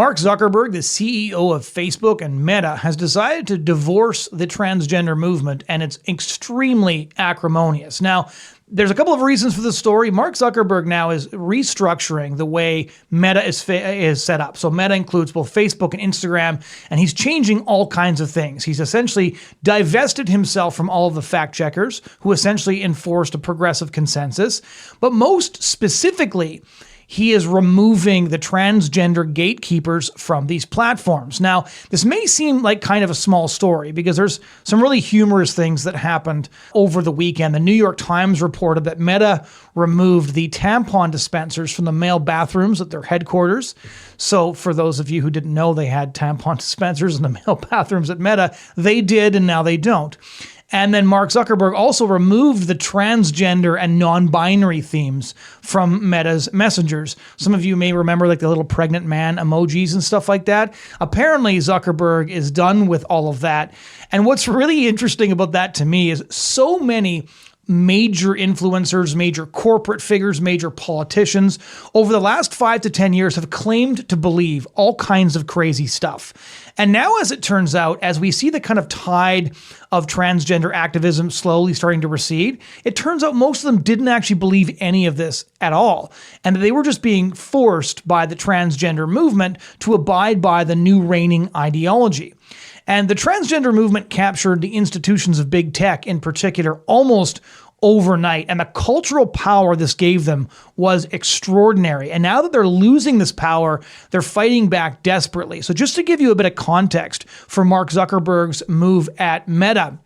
Mark Zuckerberg, the CEO of Facebook and Meta, has decided to divorce the transgender movement, and it's extremely acrimonious. Now, there's a couple of reasons for this story. Mark Zuckerberg now is restructuring the way Meta is set up. So Meta includes both Facebook and Instagram, and he's changing all kinds of things. He's essentially divested himself from all of the fact checkers who essentially enforced a progressive consensus. But most specifically, he is removing the transgender gatekeepers from these platforms. Now, this may seem like kind of a small story because there's some really humorous things that happened over the weekend. The New York Times reported that Meta removed the tampon dispensers from the male bathrooms at their headquarters. So for those of you who didn't know they had tampon dispensers in the male bathrooms at Meta, they did, and now they don't. And then Mark Zuckerberg also removed the transgender and non-binary themes from Meta's messengers. Some of you may remember like the little pregnant man emojis and stuff like that. Apparently, Zuckerberg is done with all of that. And what's really interesting about that to me is so many major influencers, major corporate figures, major politicians over the last 5 to 10 years have claimed to believe all kinds of crazy stuff. And now, as it turns out, as we see the kind of tide of transgender activism slowly starting to recede, it turns out most of them didn't actually believe any of this at all. And that they were just being forced by the transgender movement to abide by the new reigning ideology. And the transgender movement captured the institutions of big tech in particular almost overnight. And the cultural power this gave them was extraordinary. And now that they're losing this power, they're fighting back desperately. So just to give you a bit of context for Mark Zuckerberg's move at Meta,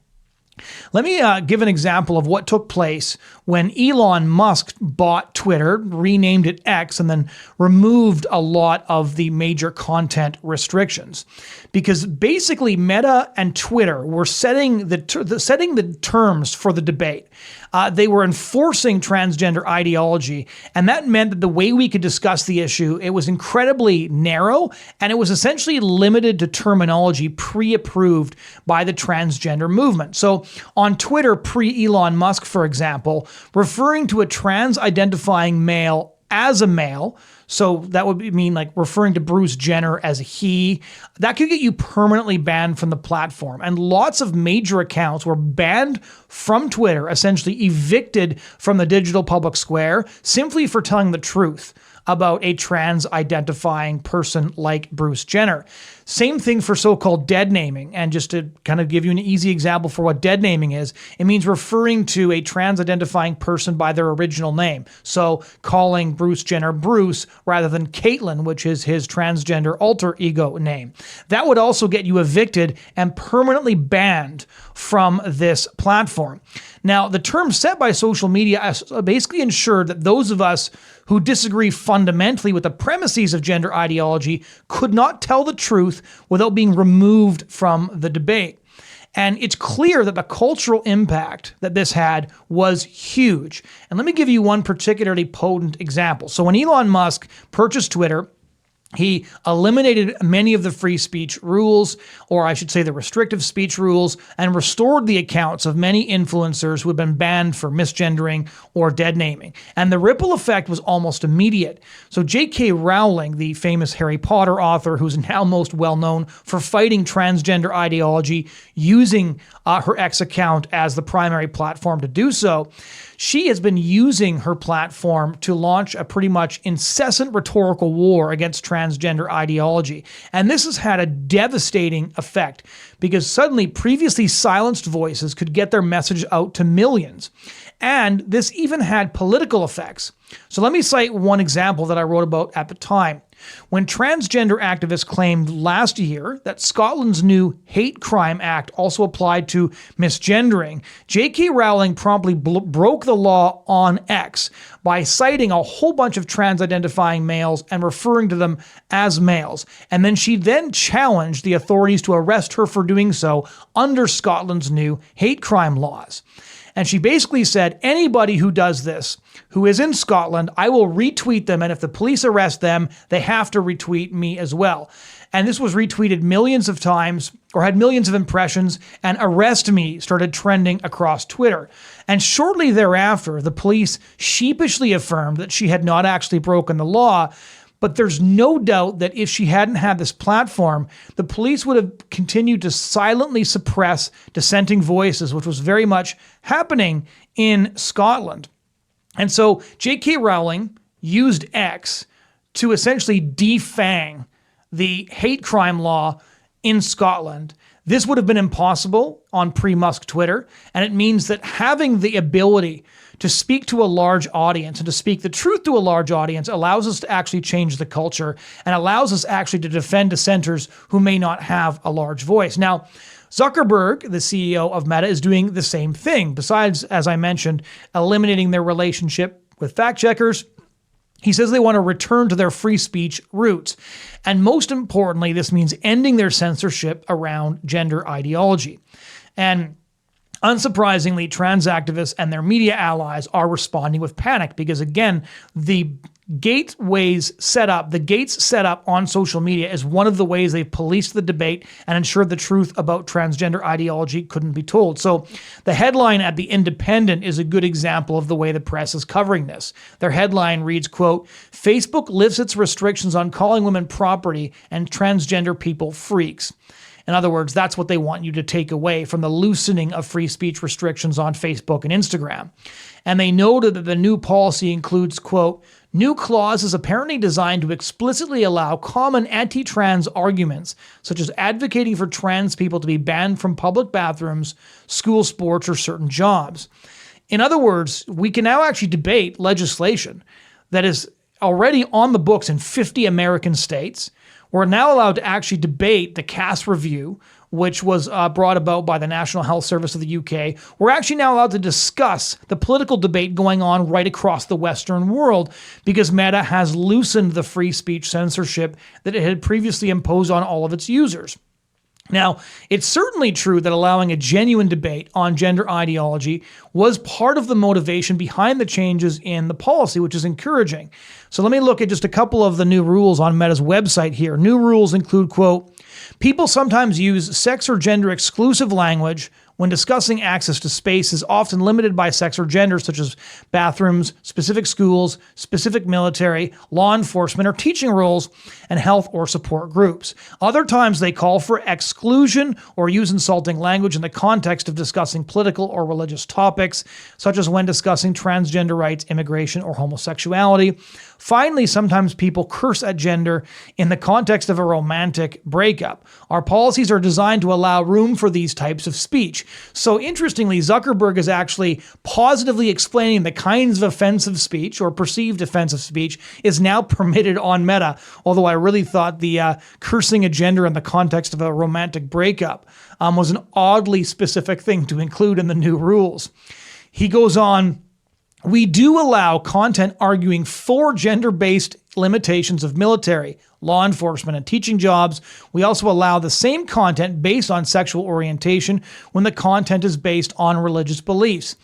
let me give an example of what took place when Elon Musk bought Twitter, renamed it X, and then removed a lot of the major content restrictions. Because basically Meta and Twitter were setting the terms for the debate. They were enforcing transgender ideology, and that meant that the way we could discuss the issue, it was incredibly narrow, and it was essentially limited to terminology pre-approved by the transgender movement. So on Twitter, pre-Elon Musk, for example, referring to a trans-identifying male as a male, so that would mean like referring to Bruce Jenner as a he, that could get you permanently banned from the platform. And lots of major accounts were banned from Twitter, essentially evicted from the digital public square, simply for telling the truth about a trans-identifying person like Bruce Jenner. Same thing for so-called dead naming. And just to kind of give you an easy example for what dead naming is, it means referring to a trans-identifying person by their original name. So calling Bruce Jenner Bruce rather than Caitlyn, which is his transgender alter ego name. That would also get you evicted and permanently banned from this platform. Now, the terms set by social media basically ensured that those of us who disagree fundamentally with the premises of gender ideology could not tell the truth without being removed from the debate. And it's clear that the cultural impact that this had was huge. And let me give you one particularly potent example. So when Elon Musk purchased Twitter, he eliminated many of the free speech rules, or I should say the restrictive speech rules, and restored the accounts of many influencers who had been banned for misgendering or dead naming. And the ripple effect was almost immediate. So J.K. Rowling, the famous Harry Potter author, who's now most well known for fighting transgender ideology, using her X account as the primary platform to do so, she has been using her platform to launch a pretty much incessant rhetorical war against transgender ideology. And this has had a devastating effect because suddenly previously silenced voices could get their message out to millions. And this even had political effects. So let me cite one example that I wrote about at the time. When transgender activists claimed last year that Scotland's new Hate Crime Act also applied to misgendering, J.K. Rowling promptly broke the law on X by citing a whole bunch of trans-identifying males and referring to them as males. And then she challenged the authorities to arrest her for doing so under Scotland's new hate crime laws. And she basically said, anybody who does this, who is in Scotland, I will retweet them. And if the police arrest them, they have to retweet me as well. And this was retweeted millions of times or had millions of impressions, and Arrest Me started trending across Twitter. And shortly thereafter, the police sheepishly affirmed that she had not actually broken the law. But there's no doubt that if she hadn't had this platform, the police would have continued to silently suppress dissenting voices, which was very much happening in Scotland. And so J.K. Rowling used X to essentially defang the hate crime law in Scotland. This would have been impossible on pre-Musk Twitter, and it means that having the ability to speak to a large audience and to speak the truth to a large audience allows us to actually change the culture and allows us actually to defend dissenters who may not have a large voice. Now, Zuckerberg, the CEO of Meta, is doing the same thing. Besides, as I mentioned, eliminating their relationship with fact checkers, he says they want to return to their free speech roots. And most importantly, this means ending their censorship around gender ideology. And unsurprisingly, trans activists and their media allies are responding with panic because, again, the gates set up on social media is one of the ways they've policed the debate and ensured the truth about transgender ideology couldn't be told. So the headline at The Independent is a good example of the way the press is covering this. Their headline reads, quote, "Facebook lifts its restrictions on calling women property and transgender people freaks." In other words, that's what they want you to take away from the loosening of free speech restrictions on Facebook and Instagram. And they noted that the new policy includes, quote, "new clauses apparently designed to explicitly allow common anti-trans arguments, such as advocating for trans people to be banned from public bathrooms, school sports, or certain jobs." In other words, we can now actually debate legislation that is already on the books in 50 American states. We're now allowed to actually debate the Cass Review, which was brought about by the National Health Service of the UK. We're actually now allowed to discuss the political debate going on right across the Western world because Meta has loosened the free speech censorship that it had previously imposed on all of its users. Now, it's certainly true that allowing a genuine debate on gender ideology was part of the motivation behind the changes in the policy, which is encouraging. So let me look at just a couple of the new rules on Meta's website here. New rules include, quote, "People sometimes use sex or gender exclusive language when discussing access to spaces often limited by sex or gender, such as bathrooms, specific schools, specific military, law enforcement, or teaching roles, and health or support groups. Other times they call for exclusion or use insulting language in the context of discussing political or religious topics, such as when discussing transgender rights, immigration, or homosexuality. Finally, sometimes people curse at gender in the context of a romantic breakup. Our policies are designed to allow room for these types of speech." So interestingly, Zuckerberg is actually positively explaining the kinds of offensive speech or perceived offensive speech is now permitted on Meta, although I really thought the cursing at gender in the context of a romantic breakup was an oddly specific thing to include in the new rules. He goes on, "We do allow content arguing for gender-based limitations of military, law enforcement, and teaching jobs. We also allow the same content based on sexual orientation when the content is based on religious beliefs."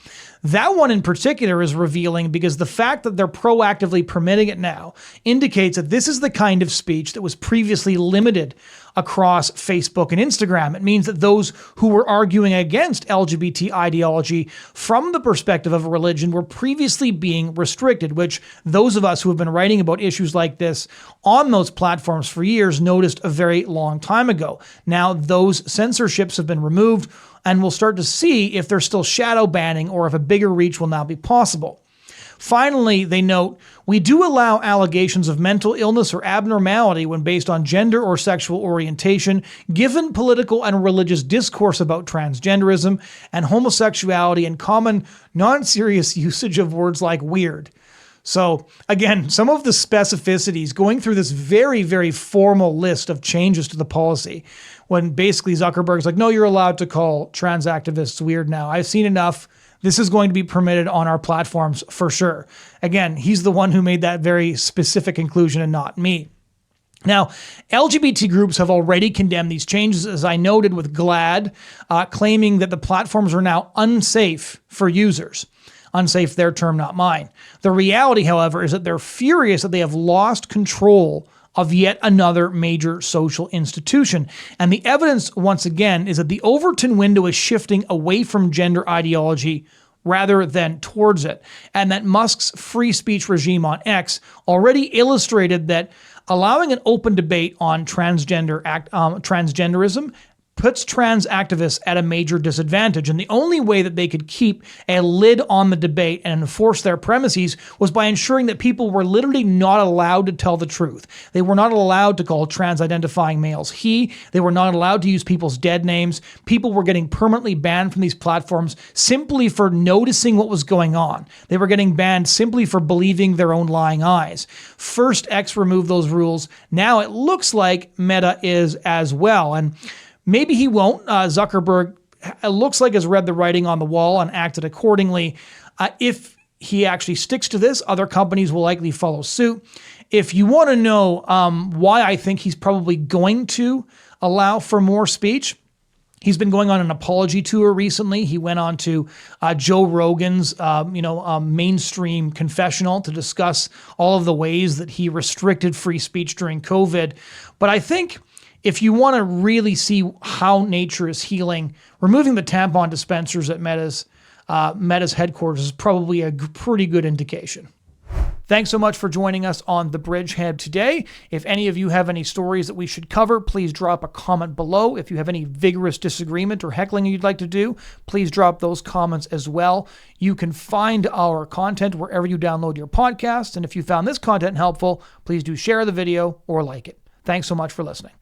That one in particular is revealing because the fact that they're proactively permitting it now indicates that this is the kind of speech that was previously limited across Facebook and Instagram. It means that those who were arguing against LGBT ideology from the perspective of a religion were previously being restricted, which those of us who have been writing about issues like this on those platforms for years noticed a very long time ago. Now those censorships have been removed, and we'll start to see if there's still shadow banning or if a bigger reach will now be possible. Finally, they note, "We do allow allegations of mental illness or abnormality when based on gender or sexual orientation, given political and religious discourse about transgenderism and homosexuality and common non-serious usage of words like weird." So again, some of the specificities going through this very, very formal list of changes to the policy when basically Zuckerberg's like, no, you're allowed to call trans activists weird now. I've seen enough. This is going to be permitted on our platforms for sure. Again, he's the one who made that very specific inclusion and not me. Now, LGBT groups have already condemned these changes, as I noted with GLAAD, claiming that the platforms are now unsafe for users. Unsafe, their term, not mine. The reality, however, is that they're furious that they have lost control of yet another major social institution. And the evidence, once again, is that the Overton window is shifting away from gender ideology rather than towards it. And that Musk's free speech regime on X already illustrated that allowing an open debate on transgenderism puts trans activists at a major disadvantage. And the only way that they could keep a lid on the debate and enforce their premises was by ensuring that people were literally not allowed to tell the truth. They were not allowed to call trans-identifying males he. They were not allowed to use people's dead names. People were getting permanently banned from these platforms simply for noticing what was going on. They were getting banned simply for believing their own lying eyes. First, X removed those rules. Now it looks like Meta is as well. And maybe he won't. Zuckerberg, it looks like, has read the writing on the wall and acted accordingly. If he actually sticks to this, other companies will likely follow suit. If you want to know why I think he's probably going to allow for more speech, he's been going on an apology tour recently. He went on to Joe Rogan's, mainstream confessional to discuss all of the ways that he restricted free speech during COVID. But I think if you want to really see how nature is healing, removing the tampon dispensers at Meta's headquarters is probably a pretty good indication. Thanks so much for joining us on The Bridgehead today. If any of you have any stories that we should cover, please drop a comment below. If you have any vigorous disagreement or heckling you'd like to do, please drop those comments as well. You can find our content wherever you download your podcasts. And if you found this content helpful, please do share the video or like it. Thanks so much for listening.